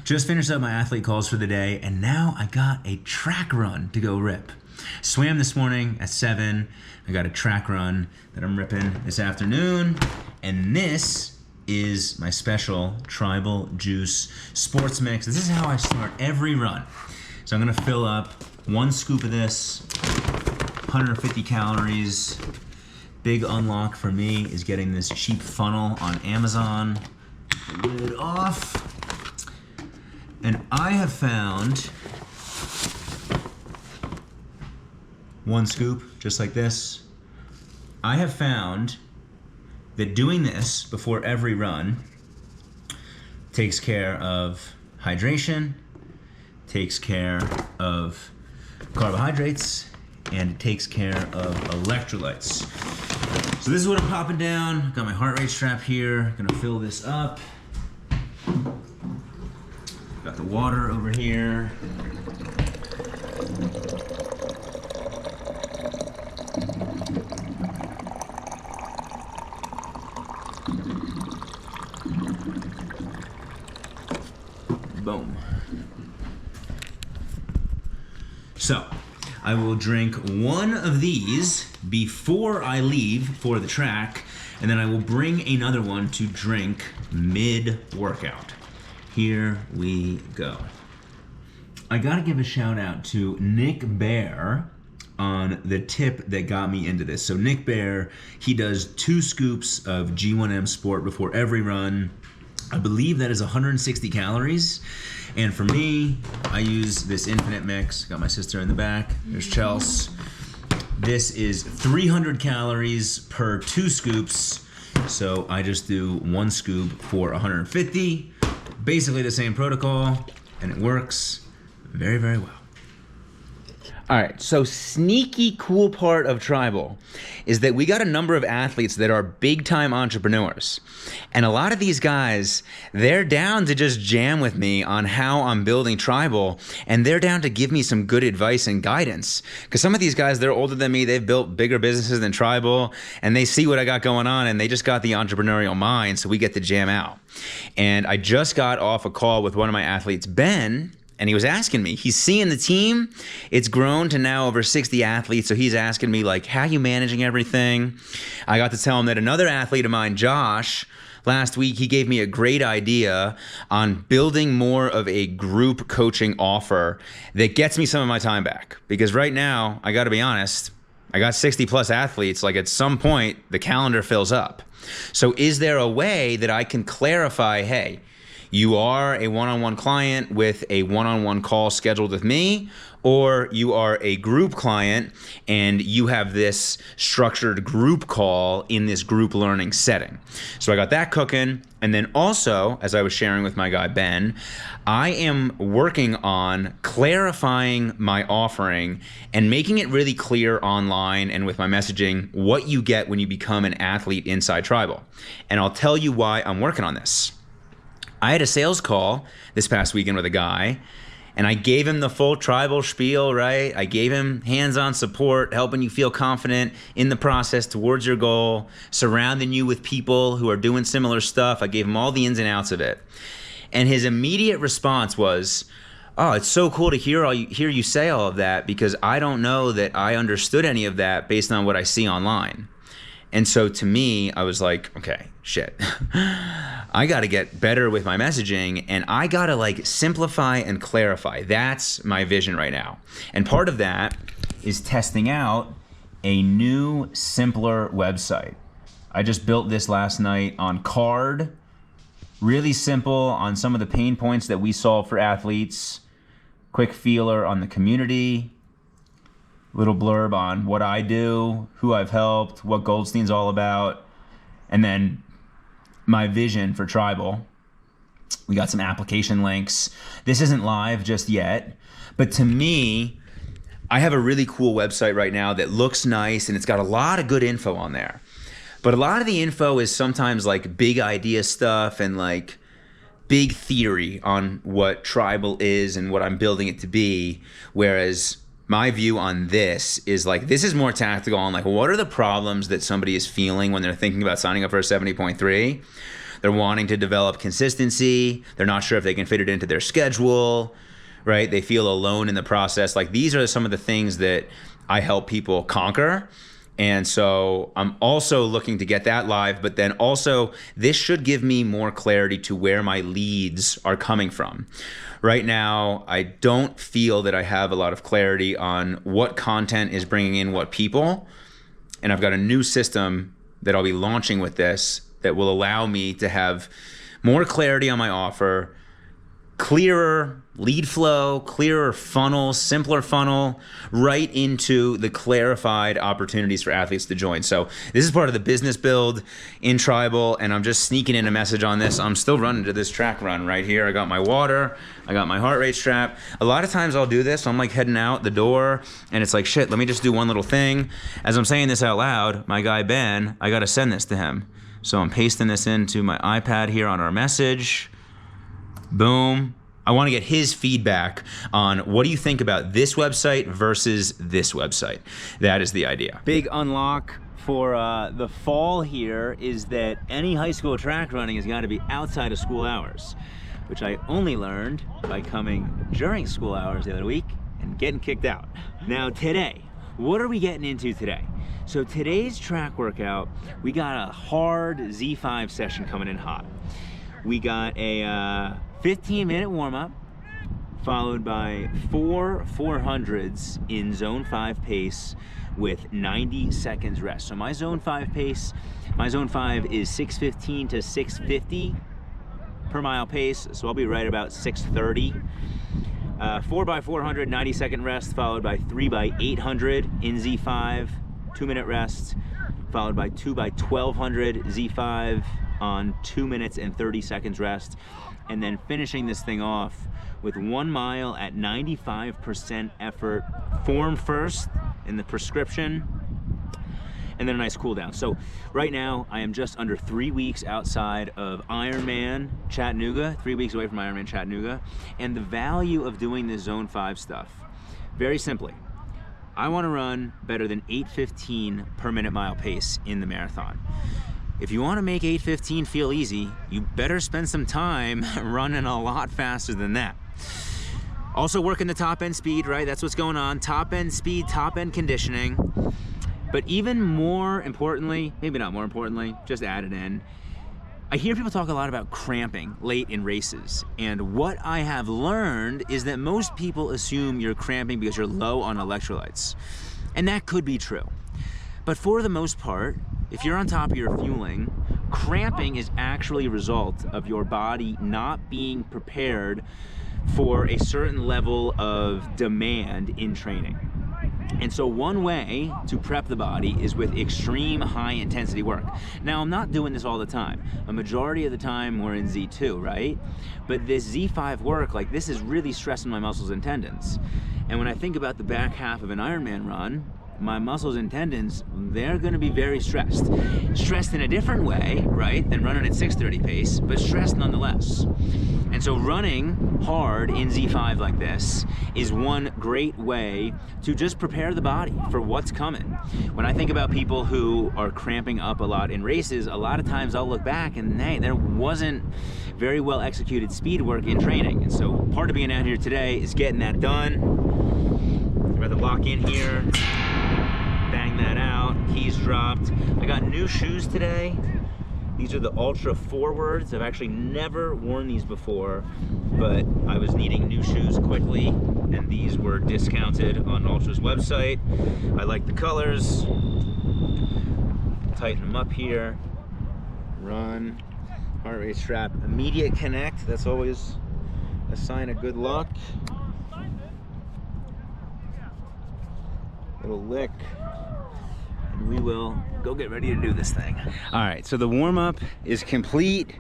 Just finished up my athlete calls for the day, and now I got a track run to go rip. Swam this morning at 7. I got a track run that I'm ripping this afternoon, and this is my special Tribal Juice sports mix. This is how I start every run. So I'm gonna fill up 1 scoop of this, 150 calories. Big unlock for me is getting this cheap funnel on Amazon. Lid off. And I have found 1 scoop, just like this. I have found that doing this before every run takes care of hydration, takes care of carbohydrates, and it takes care of electrolytes. So this is what I'm popping down. Got my heart rate strap here. Gonna fill this up. Got the water over here. Boom. So, I will drink 1 of these before I leave for the track, and then I will bring another one to drink mid-workout. Here we go. I gotta give a shout out to Nick Bear on the tip that got me into this. So Nick Bear, he does 2 scoops of G1M Sport before every run. I believe that is 160 calories. And for me, I use this Infinite Mix. Got my sister in the back. There's Chelsea. This is 300 calories per 2 scoops. So I just do 1 scoop for 150. Basically the same protocol, and it works very, very well. All right, so sneaky cool part of Tribal is that we got a number of athletes that are big-time entrepreneurs. And a lot of these guys, they're down to just jam with me on how I'm building Tribal, and they're down to give me some good advice and guidance. Because some of these guys, they're older than me, they've built bigger businesses than Tribal, and they see what I got going on, and they just got the entrepreneurial mind, so we get to jam out. And I just got off a call with one of my athletes, Ben, and he was asking me, he's seeing the team, it's grown to now over 60 athletes, so he's asking me like, how you managing everything? I got to tell him that another athlete of mine, Josh, last week, he gave me a great idea on building more of a group coaching offer that gets me some of my time back. Because right now, I gotta be honest, I got 60 plus athletes, like at some point, the calendar fills up. So is there a way that I can clarify, hey, you are a one-on-one client with a one-on-one call scheduled with me, or you are a group client and you have this structured group call in this group learning setting. So I got that cooking. And then also, as I was sharing with my guy, Ben, I am working on clarifying my offering and making it really clear online and with my messaging what you get when you become an athlete inside Tribal. And I'll tell you why I'm working on this. I had a sales call this past weekend with a guy, and I gave him the full Tribal spiel, right? I gave him hands-on support, helping you feel confident in the process towards your goal, surrounding you with people who are doing similar stuff. I gave him all the ins and outs of it. And his immediate response was, oh, it's so cool to hear you say all of that, because I don't know that I understood any of that based on what I see online. And so to me, I was like, okay, shit. I got to get better with my messaging, and I got to like simplify and clarify. That's my vision right now. And part of that is testing out a new, simpler website. I just built this last night on Card. Really simple on some of the pain points that we solve for athletes. Quick feeler on the community. Little blurb on what I do, who I've helped, what Goldstein's all about, and then my vision for Tribal. We got some application links. This isn't live just yet, but to me, I have a really cool website right now that looks nice and it's got a lot of good info on there. But a lot of the info is sometimes like big idea stuff and like big theory on what Tribal is and what I'm building it to be, whereas my view on this is like, this is more tactical on like, what are the problems that somebody is feeling when they're thinking about signing up for a 70.3? They're wanting to develop consistency. They're not sure if they can fit it into their schedule, right? They feel alone in the process. Like, these are some of the things that I help people conquer. And so I'm also looking to get that live, but then also this should give me more clarity to where my leads are coming from. Right now, I don't feel that I have a lot of clarity on what content is bringing in what people. And I've got a new system that I'll be launching with this that will allow me to have more clarity on my offer, clearer lead flow, clearer funnel, simpler funnel, right into the clarified opportunities for athletes to join. So this is part of the business build in Tribal, and I'm just sneaking in a message on this. I'm still running to this track run right here. I got my water, I got my heart rate strap. A lot of times I'll do this, I'm like heading out the door, and it's like, shit, let me just do one little thing. As I'm saying this out loud, my guy Ben, I gotta send this to him. So I'm pasting this into my iPad here on our message. Boom. I want to get his feedback on what do you think about this website versus this website. That is the idea. Big unlock for the fall here is that any high school track running has got to be outside of school hours, which I only learned by coming during school hours the other week and getting kicked out. Now today, what are we getting into today? So today's track workout, we got a hard Z5 session coming in hot. We got a 15-minute warm-up, followed by 4 400s in zone 5 pace with 90 seconds rest. So my zone 5 pace, my zone 5 is 6:15 to 6:50 per mile pace, so I'll be right about 6:30. 4x400, 90-second rest, followed by 3x800 in Z5, 2-minute rest, followed by 2x1200 Z5 on 2 minutes and 30 seconds rest, and then finishing this thing off with 1 mile at 95% effort, form first in the prescription, and then a nice cool down. So right now I am just under 3 weeks outside of Ironman Chattanooga, 3 weeks away from Ironman Chattanooga, and the value of doing this zone 5 stuff, very simply, I want to run better than 8:15 per minute mile pace in the marathon. If you want to make 8:15 feel easy, you better spend some time running a lot faster than that. Also working the top end speed, right? That's what's going on. Top end speed, top end conditioning. But even more importantly, maybe not more importantly, just add it in. I hear people talk a lot about cramping late in races. And what I have learned is that most people assume you're cramping because you're low on electrolytes. And that could be true. But for the most part, if you're on top of your fueling, cramping is actually a result of your body not being prepared for a certain level of demand in training. And so one way to prep the body is with extreme high intensity work. Now, I'm not doing this all the time. A majority of the time we're in Z2, right? But this Z5 work, like this is really stressing my muscles and tendons. And when I think about the back half of an Ironman run, my muscles and tendons, they're gonna be very stressed. Stressed in a different way, right, than running at 6:30 pace, but stressed nonetheless. And so running hard in Z5 like this is one great way to just prepare the body for what's coming. When I think about people who are cramping up a lot in races, a lot of times I'll look back and hey, there wasn't very well executed speed work in training. And so part of being out here today is getting that done. I'm about to lock in here. Bang that out, keys dropped. I got new shoes today. These are the Ultra Forwards. I've actually never worn these before, but I was needing new shoes quickly, and these were discounted on Ultra's website. I like the colors. Tighten them up here. Run, heart rate strap, immediate connect. That's always a sign of good luck. Little lick. And we will go get ready to do this thing. All right, so the warm-up is complete.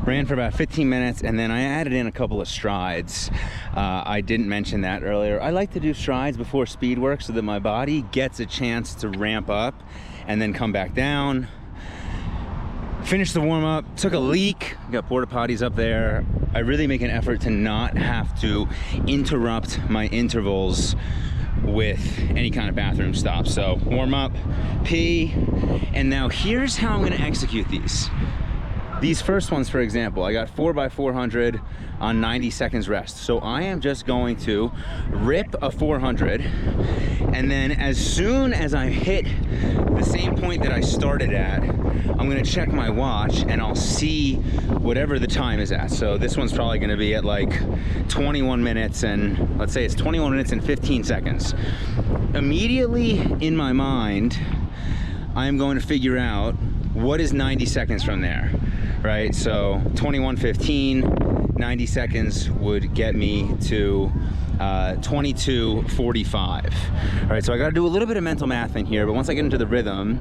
Ran for about 15 minutes, and then I added in a couple of strides. I didn't mention that earlier. I like to do strides before speed work so that my body gets a chance to ramp up and then come back down. Finished the warm-up, took a leak, got porta potties up there. I really make an effort to not have to interrupt my intervals with any kind of bathroom stop. So warm up, pee, and now here's how I'm gonna execute these. these first ones, for example, I got 4x400 on 90 seconds rest. So I am just going to rip a 400, and then as soon as I hit the same point that I started at, I'm gonna check my watch and I'll see whatever the time is at. So this one's probably gonna be at like 21 minutes and let's say it's 21 minutes and 15 seconds. Immediately in my mind, I'm going to figure out what is 90 seconds from there, right? So 21:15, 90 seconds would get me to 22:45. All right, so I gotta do a little bit of mental math in here, but once I get into the rhythm,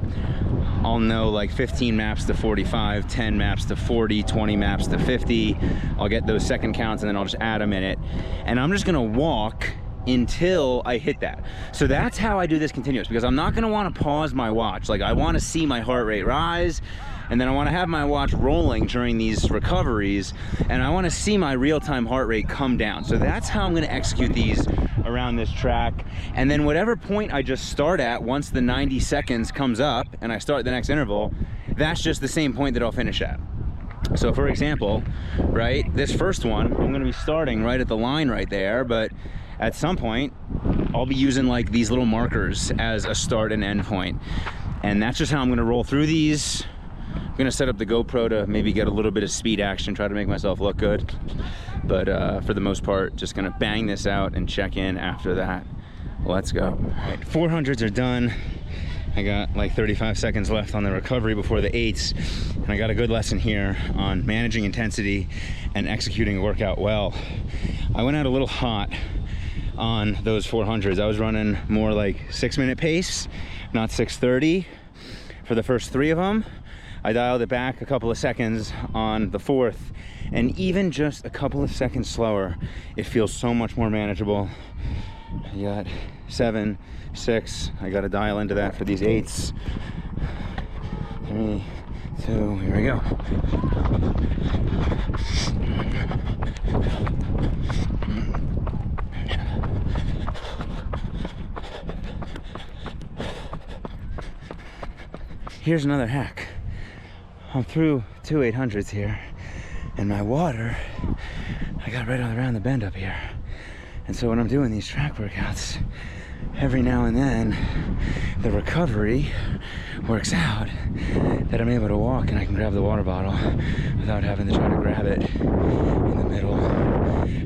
I'll know like 15 maps to 45, 10 maps to 40, 20 maps to 50. I'll get those second counts and then I'll just add a minute. And I'm just gonna walk until I hit that. So that's how I do this continuous, because I'm not gonna wanna pause my watch. Like I wanna see my heart rate rise, and then I wanna have my watch rolling during these recoveries, and I wanna see my real-time heart rate come down. So that's how I'm gonna execute these around this track. And then whatever point I just start at, once the 90 seconds comes up and I start the next interval, that's just the same point that I'll finish at. So for example, right, this first one, I'm gonna be starting right at the line right there, but at some point, I'll be using like these little markers as a start and end point. And that's just how I'm gonna roll through these. I'm gonna set up the GoPro to maybe get a little bit of speed action, try to make myself look good. But for the most part, just gonna bang this out and check in after that. Let's go. All right, 400s are done. I got like 35 seconds left on the recovery before the 8s. And I got a good lesson here on managing intensity and executing a workout well. I went out a little hot on those 400s. I was running more like 6-minute pace, not 6:30 for the first 3 of them. I dialed it back a couple of seconds on the 4th, and even just a couple of seconds slower, it feels so much more manageable. I got 7, 6, I got to dial into that for these 8s. 3, 2, here we go. Here's another hack. I'm through 2 800s here, and my water, I got right around the bend up here. And so when I'm doing these track workouts, every now and then, the recovery works out that I'm able to walk and I can grab the water bottle without having to try to grab it in the middle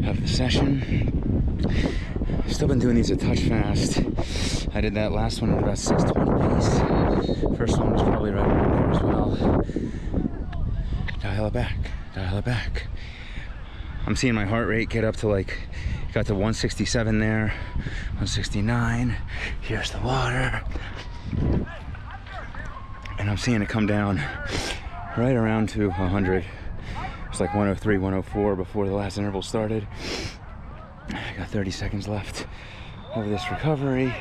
of the session. I've still been doing these a touch fast. I did that last one at about 6:20 pace. First one was probably right around there as well. Dial it back, dial it back. I'm seeing my heart rate get up to like, got to 167 there, 169. Here's the water. And I'm seeing it come down right around to 100. It's like 103, 104 before the last interval started. I got 30 seconds left of this recovery.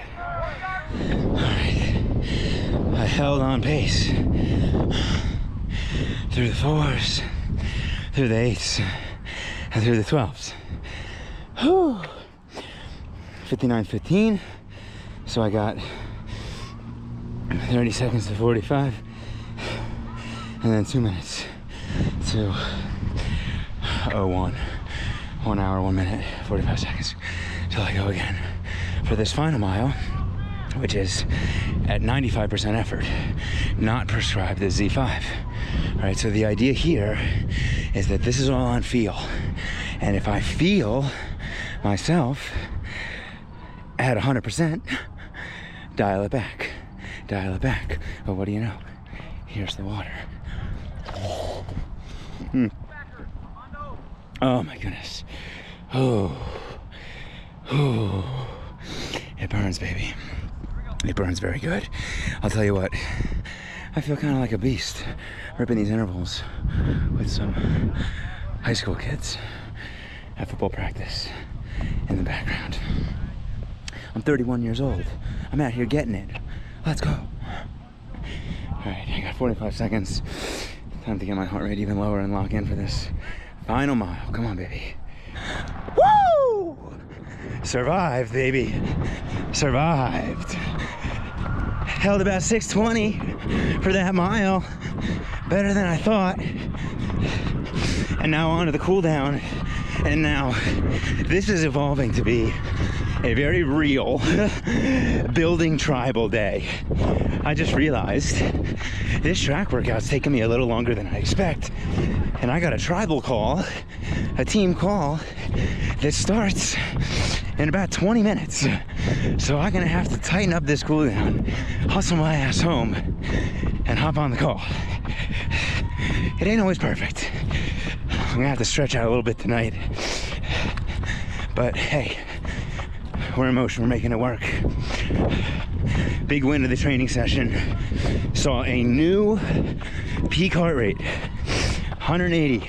All right. I held on pace through the 4s, through the 8s, and through the 12s. Whew. 59:15. So I got 30 seconds to 45, and then 2 minutes to 01. 1 hour, 1 minute, 45 seconds till I go again for this final mile, which is at 95% effort, not prescribed as Z5. All right, so the idea here is that this is all on feel. And if I feel myself at 100%, dial it back, dial it back. But what do you know? Here's the water. Oh my goodness. Oh. It burns, baby. It burns very good. I'll tell you what, I feel kind of like a beast ripping these intervals with some high school kids at football practice in the background. I'm 31 years old. I'm out here getting it. Let's go. All right, I got 45 seconds. Time to get my heart rate even lower and lock in for this final mile. Come on, baby. Woo! Survived, baby. Survived. Held about 6:20 for that mile. Better than I thought. And now on to the cool down. And now this is evolving to be a very real building tribal day. I just realized this track workout's taking me a little longer than I expect. And I got a tribal call, a team call that starts in about 20 minutes. So I'm gonna have to tighten up this cool down, hustle my ass home, and hop on the call. It ain't always perfect. I'm gonna have to stretch out a little bit tonight. But hey, we're in motion, we're making it work. Big win of the training session. Saw a new peak heart rate, 180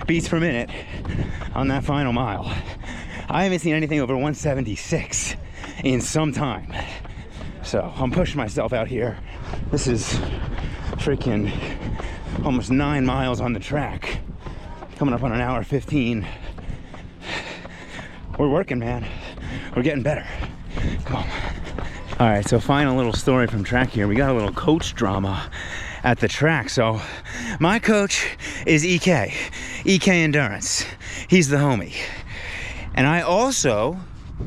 beats per minute on that final mile. I haven't seen anything over 176 in some time. So I'm pushing myself out here. This is freaking almost 9 miles on the track. Coming up on an hour 15. We're working, man. We're getting better. Come on. All right, so final little story from track here. We got a little coach drama at the track. So my coach is EK Endurance. He's the homie. And I also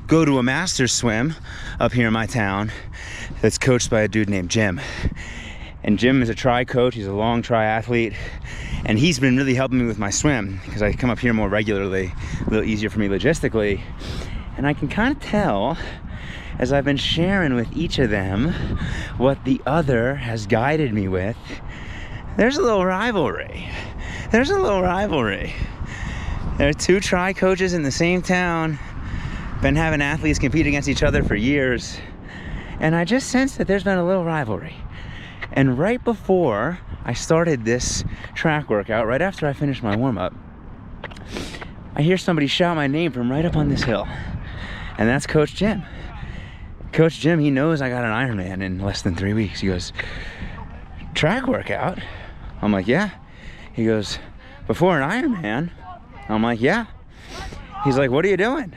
go to a master's swim up here in my town that's coached by a dude named Jim. And Jim is a tri coach. He's a long triathlete. And he's been really helping me with my swim because I come up here more regularly, a little easier for me logistically. And I can kind of tell as I've been sharing with each of them what the other has guided me with. There's a little rivalry. There's a little rivalry. There are 2 tri coaches in the same town, been having athletes compete against each other for years. And I just sense that there's been a little rivalry. And right before I started this track workout, right after I finished my warm-up, I hear somebody shout my name from right up on this hill. And that's Coach Jim. Coach Jim, he knows I got an Ironman in less than 3 weeks. He goes, track workout? I'm like, yeah. He goes, before an Ironman? I'm like, yeah. He's like, what are you doing?